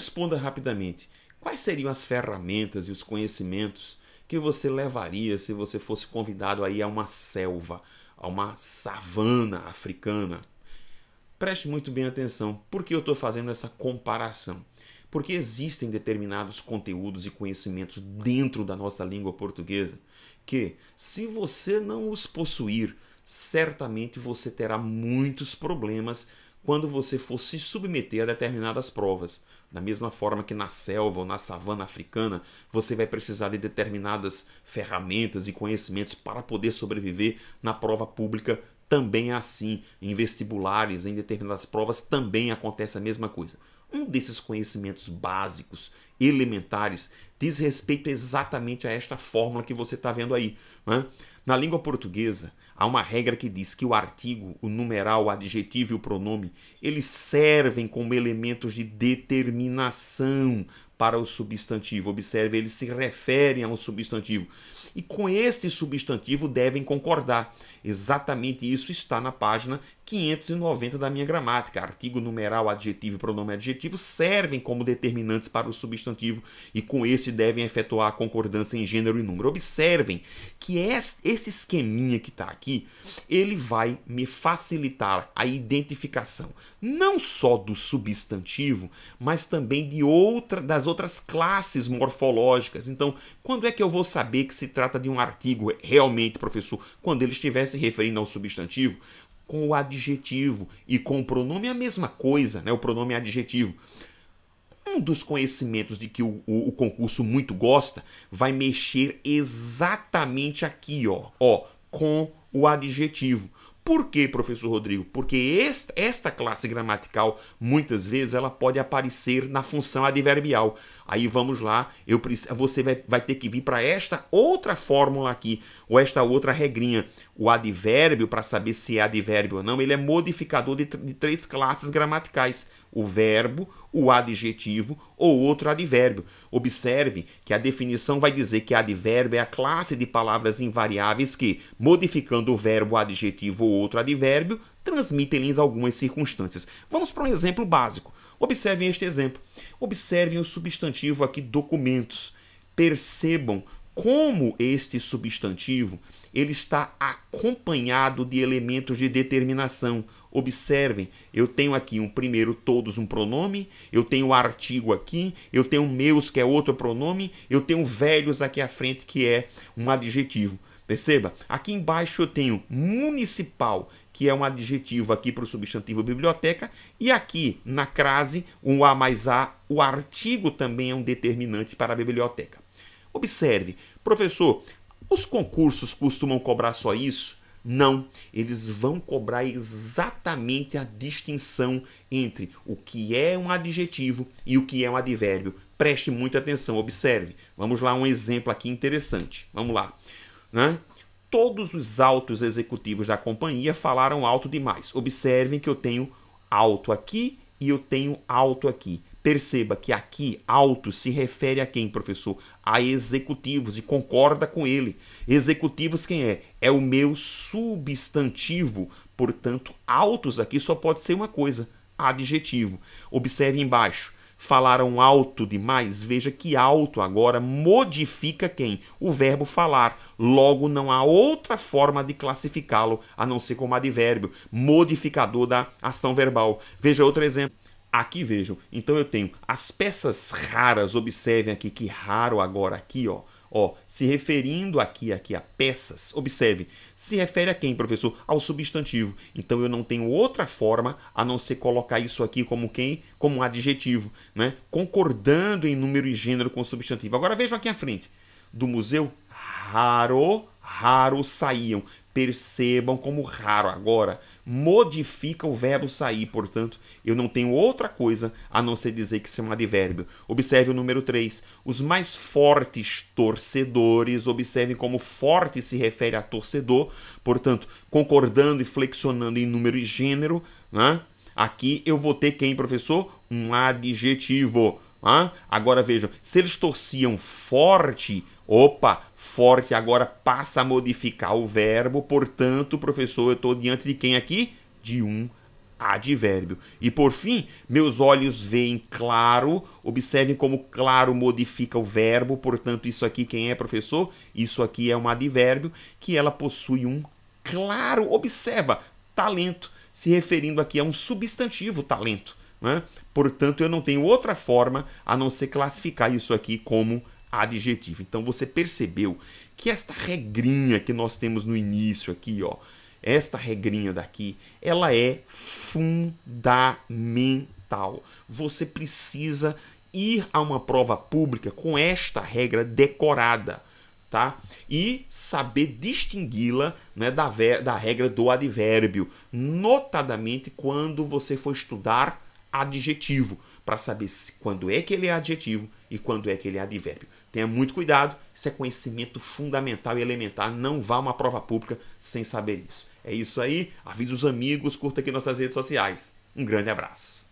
responda rapidamente. Quais seriam as ferramentas e os conhecimentos que você levaria se você fosse convidado aí a uma selva, a uma savana africana? Preste muito bem atenção. Por que eu estou fazendo essa comparação? Porque existem determinados conteúdos e conhecimentos dentro da nossa língua portuguesa que, se você não os possuir, certamente você terá muitos problemas quando você for se submeter a determinadas provas. Da mesma forma que na selva ou na savana africana, você vai precisar de determinadas ferramentas e conhecimentos para poder sobreviver na prova pública. Também é assim, em vestibulares, em determinadas provas, também acontece a mesma coisa. Um desses conhecimentos básicos, elementares, diz respeito exatamente a esta fórmula que você está vendo aí, né? Na língua portuguesa, há uma regra que diz que o artigo, o numeral, o adjetivo e o pronome, eles servem como elementos de determinação para o substantivo. Observe, eles se referem a um substantivo. E com este substantivo devem concordar. Exatamente isso está na página 590 da minha gramática. Artigo, numeral, adjetivo e pronome adjetivo servem como determinantes para o substantivo e com este devem efetuar a concordância em gênero e número. Observem que esse esqueminha que está aqui, ele vai me facilitar a identificação não só do substantivo, mas também das outras classes morfológicas. Então, quando é que eu vou saber que se trata de um artigo realmente, professor? Quando ele estiver se referindo ao substantivo, com o adjetivo e com o pronome é a mesma coisa, né? O pronome é adjetivo. Um dos conhecimentos de que o concurso muito gosta vai mexer exatamente aqui, ó, com o adjetivo. Por quê, professor Rodrigo? Porque esta classe gramatical, muitas vezes, ela pode aparecer na função adverbial. Aí vamos lá, você vai ter que vir para esta outra fórmula aqui, ou esta outra regrinha. O advérbio, para saber se é advérbio ou não, ele é modificador de três classes gramaticais. O verbo, o adjetivo ou outro advérbio. Observe que a definição vai dizer que advérbio é a classe de palavras invariáveis que, modificando o verbo, o adjetivo ou outro advérbio, transmitem-lhes algumas circunstâncias. Vamos para um exemplo básico. Observem este exemplo. Observem o substantivo aqui, documentos. Percebam como este substantivo ele está acompanhado de elementos de determinação. Observem, eu tenho aqui primeiro todos um pronome, eu tenho o artigo aqui, eu tenho meus que é outro pronome, eu tenho velhos aqui à frente que é um adjetivo. Perceba, aqui embaixo eu tenho municipal, que é um adjetivo aqui para o substantivo biblioteca, e aqui na crase, um A mais A, o artigo também é um determinante para a biblioteca. Observe, professor, os concursos costumam cobrar só isso? Não, eles vão cobrar exatamente a distinção entre o que é um adjetivo e o que é um advérbio. Preste muita atenção, observe. Vamos lá, um exemplo aqui interessante. Vamos lá, né? Todos os altos executivos da companhia falaram alto demais. Observem que eu tenho alto aqui e eu tenho alto aqui. Perceba que aqui, alto, se refere a quem, professor? A executivos, e concorda com ele. Executivos quem é? É o meu substantivo. Portanto, altos aqui só pode ser uma coisa, adjetivo. Observe embaixo. Falaram alto demais? Veja que alto agora modifica quem? O verbo falar. Logo, não há outra forma de classificá-lo, a não ser como advérbio, modificador da ação verbal. Veja outro exemplo. Aqui vejam, então eu tenho as peças raras, observem aqui que raro agora aqui, ó, se referindo aqui a peças, observe, se refere a quem, professor? Ao substantivo. Então eu não tenho outra forma a não ser colocar isso aqui como quem? Como um adjetivo, né? Concordando em número e gênero com o substantivo. Agora vejam aqui à frente, do museu, raro saíam. Percebam como raro agora modifica o verbo sair, portanto, eu não tenho outra coisa a não ser dizer que isso é um advérbio. Observe o número 3. Os mais fortes torcedores, observem como forte se refere a torcedor, portanto, concordando e flexionando em número e gênero, né? Aqui eu vou ter quem, professor? Um adjetivo. Agora vejam, se eles torciam forte, forte agora passa a modificar o verbo, portanto, professor, eu estou diante de quem aqui? De um advérbio. E por fim, meus olhos veem claro. Observem como claro modifica o verbo. Portanto, isso aqui, quem é, professor? Isso aqui é um advérbio que ela possui um claro, observa, talento, se referindo aqui a um substantivo talento, né? Portanto, eu não tenho outra forma a não ser classificar isso aqui como adjetivo. Então, você percebeu que esta regrinha que nós temos no início aqui, ó, esta regrinha daqui, ela é fundamental. Você precisa ir a uma prova pública com esta regra decorada, tá? E saber distingui-la, né, da regra do advérbio, notadamente quando você for estudar adjetivo, para saber quando é que ele é adjetivo e quando é que ele é advérbio. Tenha muito cuidado, isso é conhecimento fundamental e elementar, não vá a uma prova pública sem saber isso. É isso aí, avise os amigos, curta aqui nossas redes sociais. Um grande abraço.